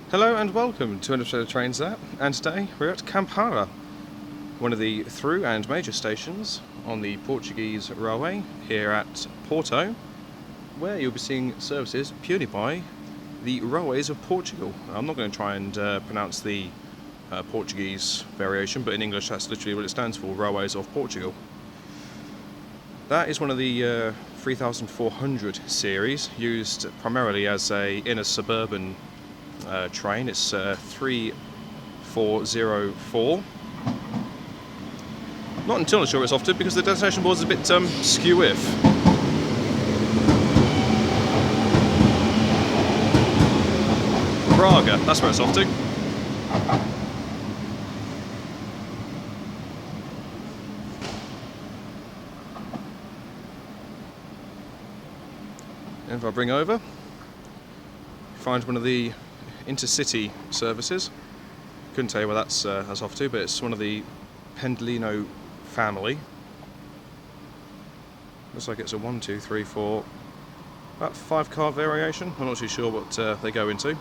Hello and welcome to an episode of Trains That, and today we're at Campanha, one of the through and major stations on the Portuguese railway here at Porto, where you'll be seeing services purely by the Railways of Portugal. I'm not going to try and pronounce the Portuguese variation, but in English that's literally what it stands for, Railways of Portugal. That is one of the 3400 series, used primarily as a inner suburban train. It's 3404. Not entirely sure it's off to because the destination board is a bit skew-if. Braga, that's where it's off to. And if I bring over, find one of the Intercity services. Couldn't tell you where that's off to, but it's one of the Pendolino family. Looks like it's a 1, 2, 3, 4, about 5-car variation. I'm not too sure what they go into.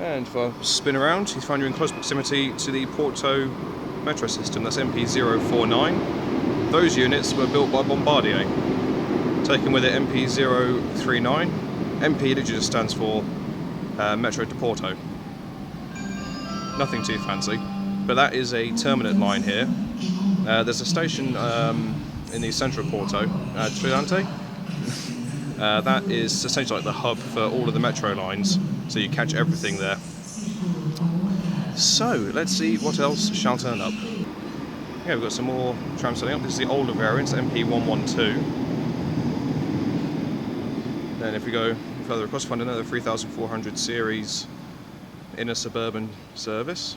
And if I spin around, you find you're in close proximity to the Porto metro system. That's MP049. Those units were built by Bombardier, taken with it MP039. MP literally just stands for Metro de Porto. Nothing too fancy, but that is a terminate line here. There's a station in the centre of Porto, Tridente. That is essentially like the hub for all of the metro lines, so you catch everything there. So, let's see what else shall turn up. Yeah, we've got some more trams turning up. This is the older variant, MP112. Then if we go further across, find another 3400 series inner suburban service.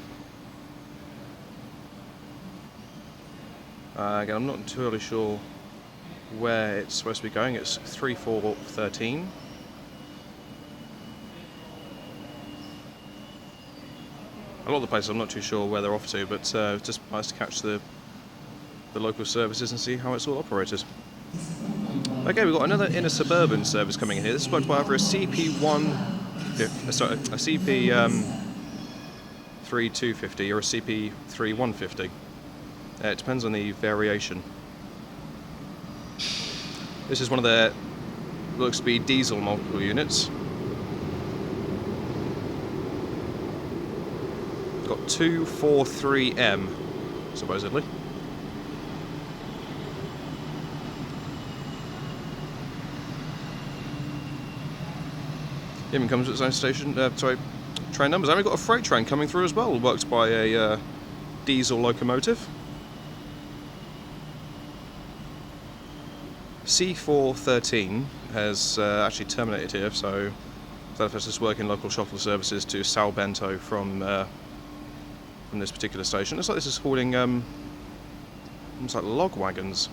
Again, I'm not entirely sure where it's supposed to be going. It's 3413. A lot of the places I'm not too sure where they're off to, but it's just nice to catch the local services and see how it's all operated. Okay, we've got another inner suburban service coming in here. This is worked by either a CP3250 or a CP3150. It depends on the variation. This is one of their, looks to be diesel multiple units. Got 243M, supposedly. Even comes with its own station, train numbers. And we've got a freight train coming through as well, worked by a diesel locomotive. C413 has actually terminated here, so that is working local shuttle services to São Bento from this particular station. Looks like this is hauling almost like log wagons.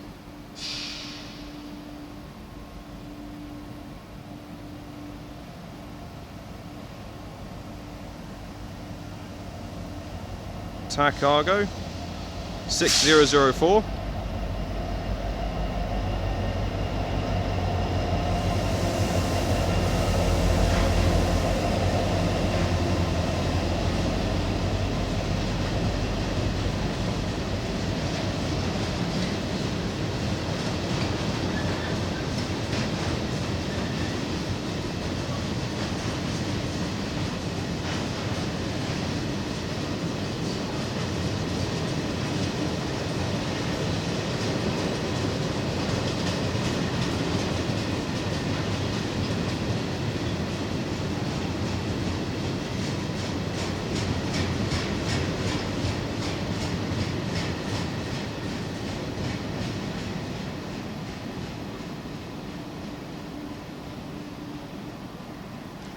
TAC Cargo 6004.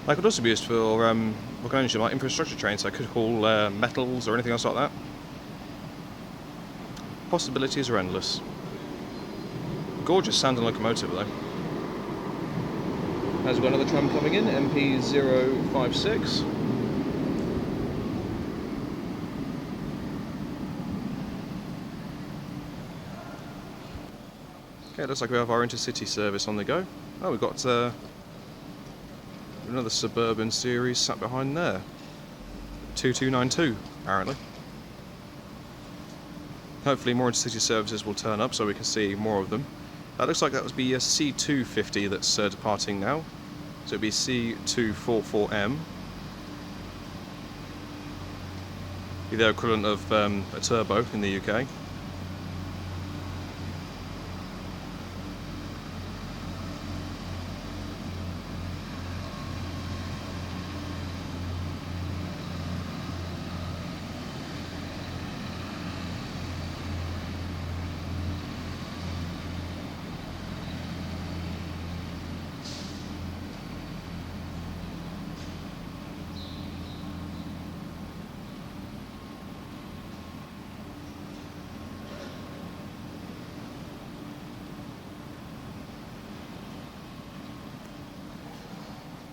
That could also be used for like infrastructure trains, so I could haul metals or anything else like that. Possibilities are endless. Gorgeous sounding locomotive though. As we've got another tram coming in, MP056. Okay, looks like we have our Intercity service on the go. Oh, we've got another Suburban series sat behind there. 2292, apparently. Hopefully more intercity services will turn up so we can see more of them. That looks like that would be a C250 that's departing now. So it'd be C244M. Be the equivalent of a turbo in the UK.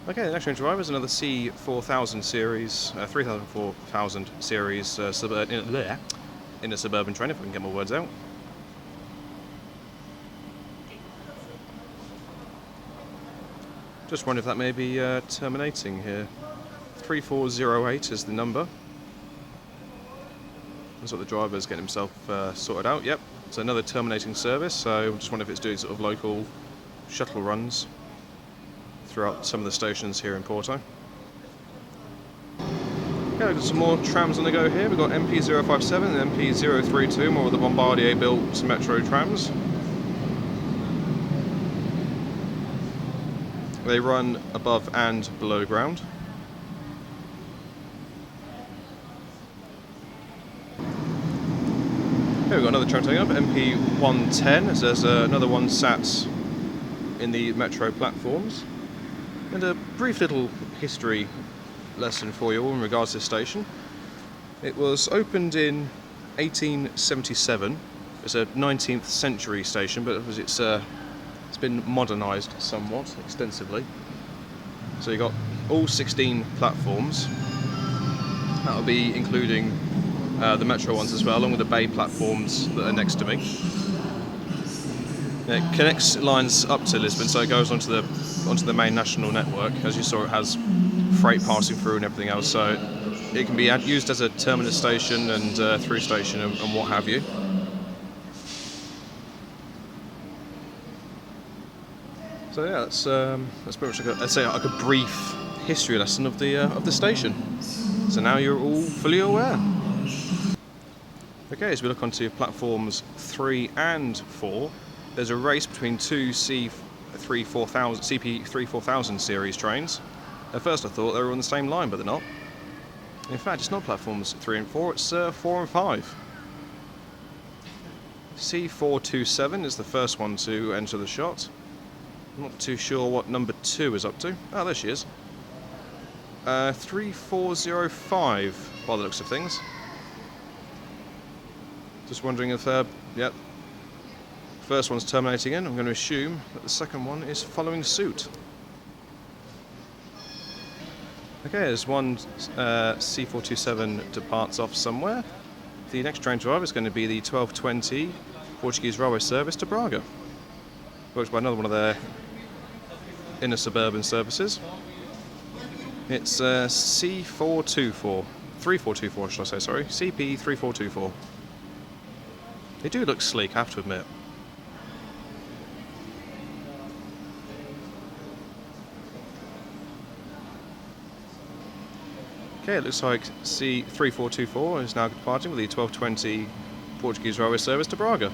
Okay, the next train driver is another C4000 series, 3000 series in a Suburban train, if I can get my words out. Just wondering if that may be terminating here. 3408 is the number. That's what the driver's getting himself sorted out. Yep, it's another terminating service, so I just wonder if it's doing sort of local shuttle runs throughout some of the stations here in Porto. Okay, we've got some more trams on the go here. We've got MP057 and MP032, more of the Bombardier-built metro trams. They run above and below ground. Okay, we've got another tram taking up, MP110, there's another one sat in the metro platforms. And a brief little history lesson for you all in regards to this station. It was opened in 1877. It's a 19th century station, but it's been modernised somewhat extensively. So you've got all 16 platforms. That'll be including the metro ones as well, along with the bay platforms that are next to me. It connects lines up to Lisbon, so it goes onto the main national network. As you saw, it has freight passing through and everything else, so it can be used as a terminus station and through station and what have you. So yeah, that's pretty much like a brief history lesson of the station. So now you're all fully aware. Okay, as we look onto platforms 3 and 4. There's a race between two CP3000 series trains. At first I thought they were on the same line, but they're not. In fact, it's not platforms 3 and 4, it's 4 and 5. C427 is the first one to enter the shot. I'm not too sure what number 2 is up to. Oh, there she is. 3405, by the looks of things. Just wondering if, yep. First one's terminating in. I'm going to assume that the second one is following suit. Okay, there's one C427 departs off somewhere. The next train drive is going to be the 1220 Portuguese railway service to Braga, worked by another one of their inner suburban services. It's C424, 3424 should I say, sorry, CP3424. They do look sleek, I have to admit. Okay, it looks like C3424 is now departing with the 1220 Portuguese railway service to Braga.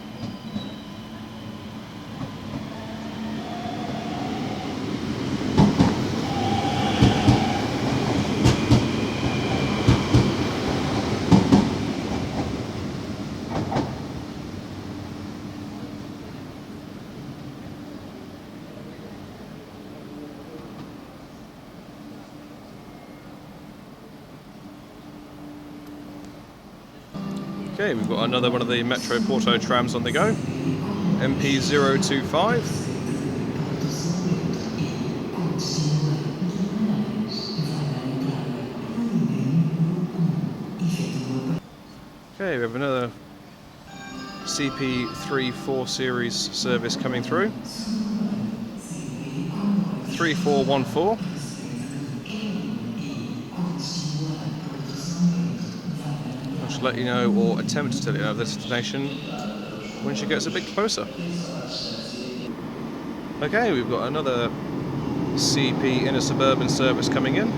Okay, we've got another one of the Metro Porto trams on the go. MP025. Okay, we have another CP34 series service coming through. 3414. to let you know, or attempt to tell you know, the destination when she gets a bit closer. Okay, we've got another CP inner suburban service coming in.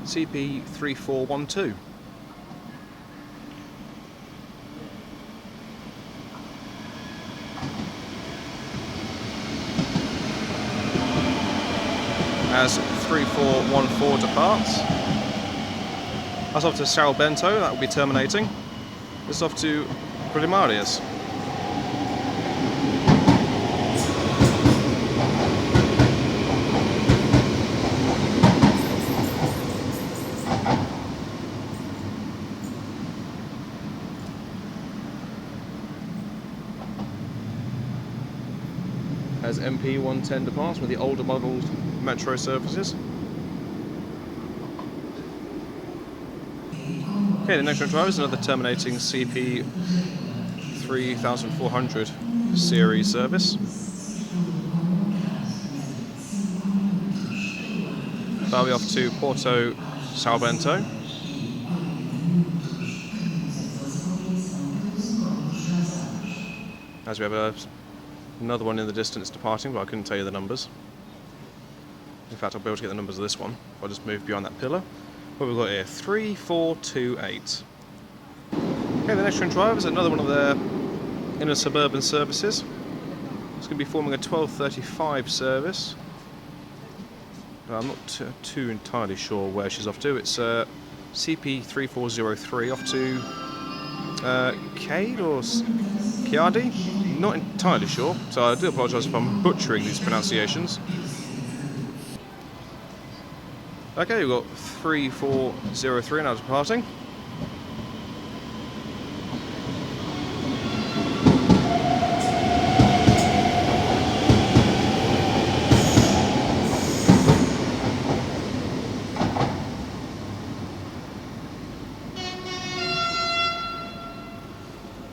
CP 3412. As 3414 departs. That's off to São Bento, that will be terminating. This is off to Primarias. As MP 110 departs with the older modelled metro services. Okay, the next one drive is another terminating CP 3400 series service. That'll be off to Porto, São Bento. As we have another one in the distance departing, but I couldn't tell you the numbers. In fact, I'll be able to get the numbers of this one. I'll just move beyond that pillar. What have we got here? 3428. Okay, the next train drive is another one of their inner suburban services. It's going to be forming a 12:35 service. I'm not too entirely sure where she's off to. It's CP 3403 off to Cade or Chiadi? Not entirely sure, so I do apologise if I'm butchering these pronunciations. Okay, we've got 3403 now departing.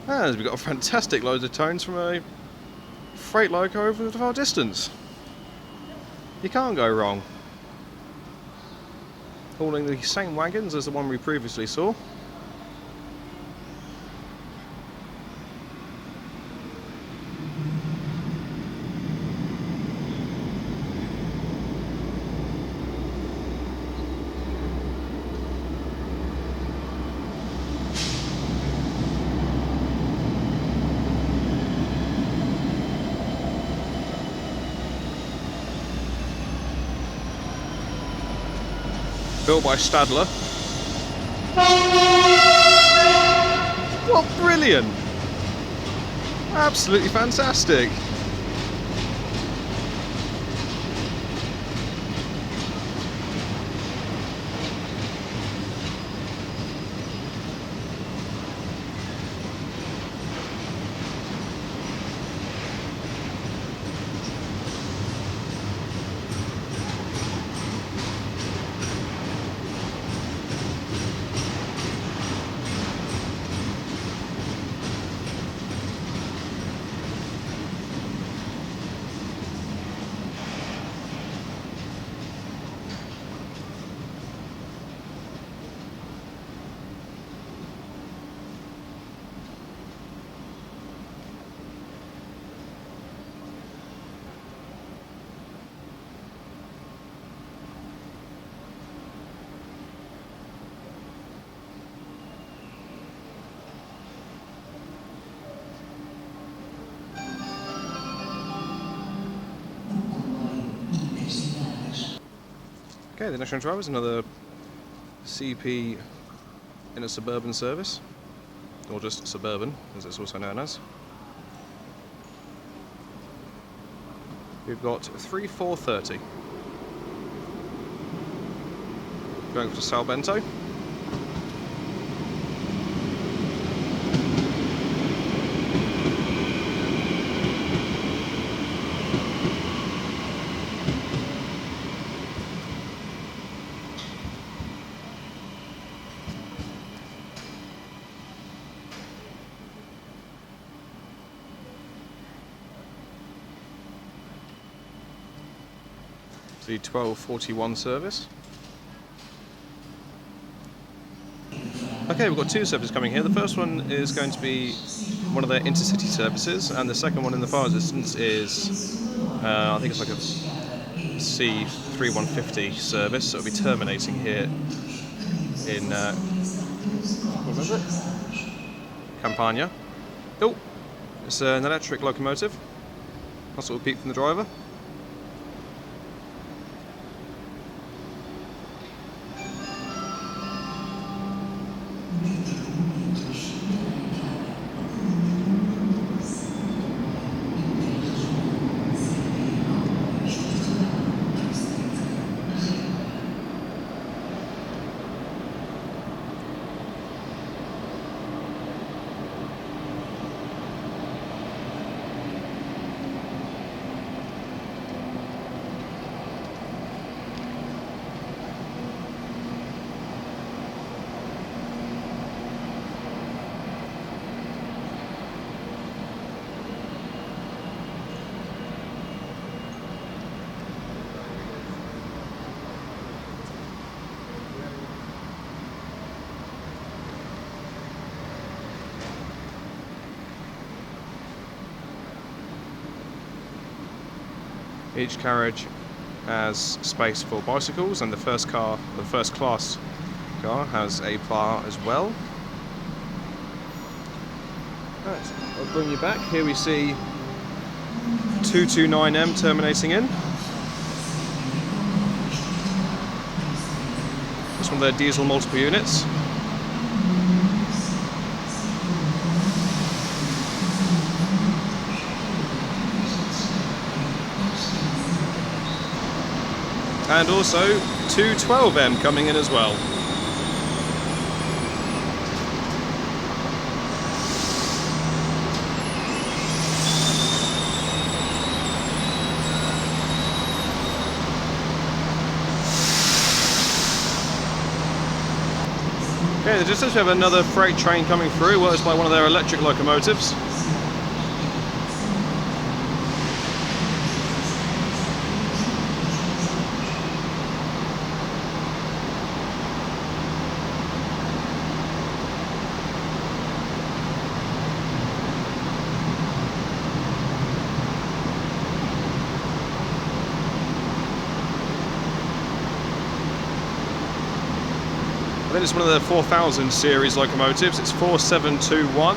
And we've got a fantastic load of tones from a freight loco over the far distance. You can't go wrong. Hauling the same wagons as the one we previously saw. Built by Stadler. What brilliant! Absolutely fantastic! Okay, the next one drive is another CP in a suburban service, or just suburban, as it's also known as. We've got 3430 going for São Bento. The 1241 service. Okay, we've got two services coming here. The first one is going to be one of their intercity services, and the second one in the far distance is, I think it's like a C3150 service, so it'll be terminating here in Campanha. Oh, it's an electric locomotive. That's what we peeped from the driver. Each carriage has space for bicycles, and the first class car has a bar as well. Right, I'll bring you back. Here we see 229M terminating in. It's one of their diesel multiple units. And also 212M coming in as well. Okay, in the distance we have another freight train coming through. Well, it's by one of their electric locomotives. Then it's one of the 4000 series locomotives. It's 4721.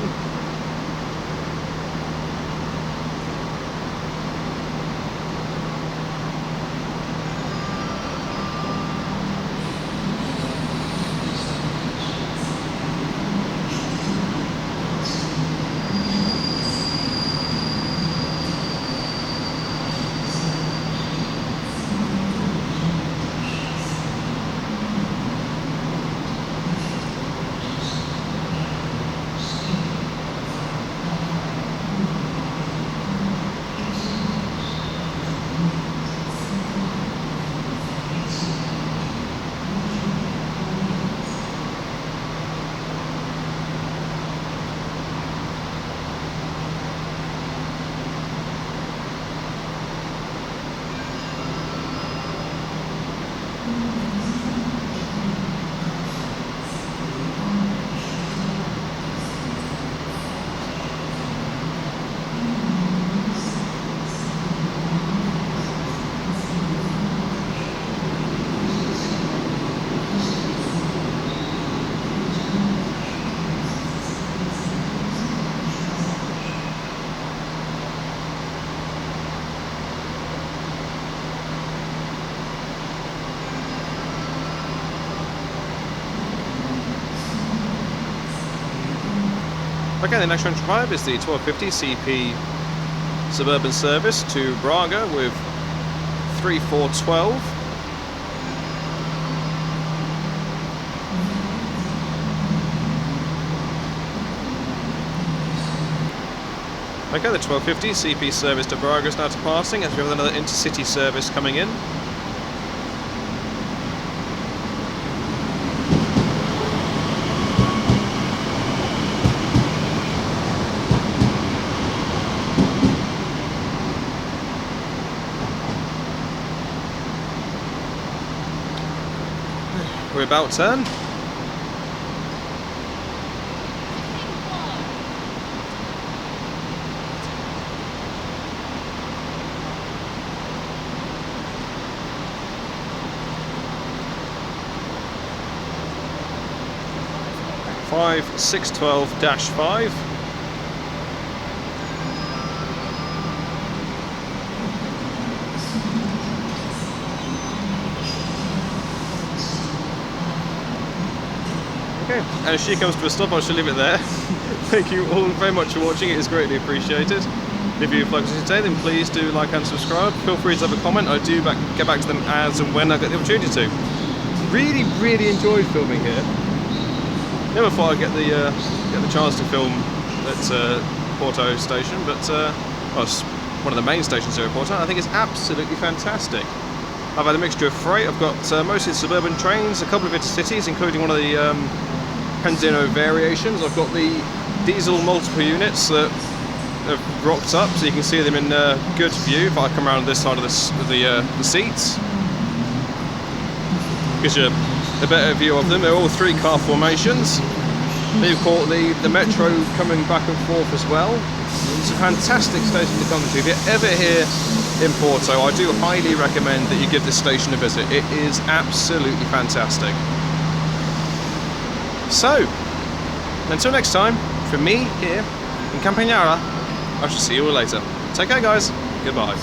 Okay, the next one to drive is the 1250 CP Suburban service to Braga with 3412. Okay, the 1250 CP service to Braga is now departing, as we have another intercity service coming in. We're about turn. 5612-5. Okay, and as she comes to a stop, I shall leave it there. Thank you all very much for watching, it is greatly appreciated. If you've liked it today, then please do like and subscribe. Feel free to have a comment, I do get back to them as and when I get the opportunity to. Really enjoyed filming here. Never thought I'd get the chance to film at Porto station, but well, it's one of the main stations here at Porto. I think it's absolutely fantastic. I've had a mixture of freight. I've got mostly Suburban trains, a couple of Intercities, including one of the Pendolino variations. I've got the diesel multiple units that have rocked up, so you can see them in good view. If I come around this side of the seats, gives you a better view of them. They're all 3-car formations. They've got the metro coming back and forth as well. It's a fantastic station to come to. If you're ever here in Porto, I do highly recommend that you give this station a visit. It is absolutely fantastic. So, until next time, from me here in Campanha, I shall see you all later. Take care, guys. Goodbye.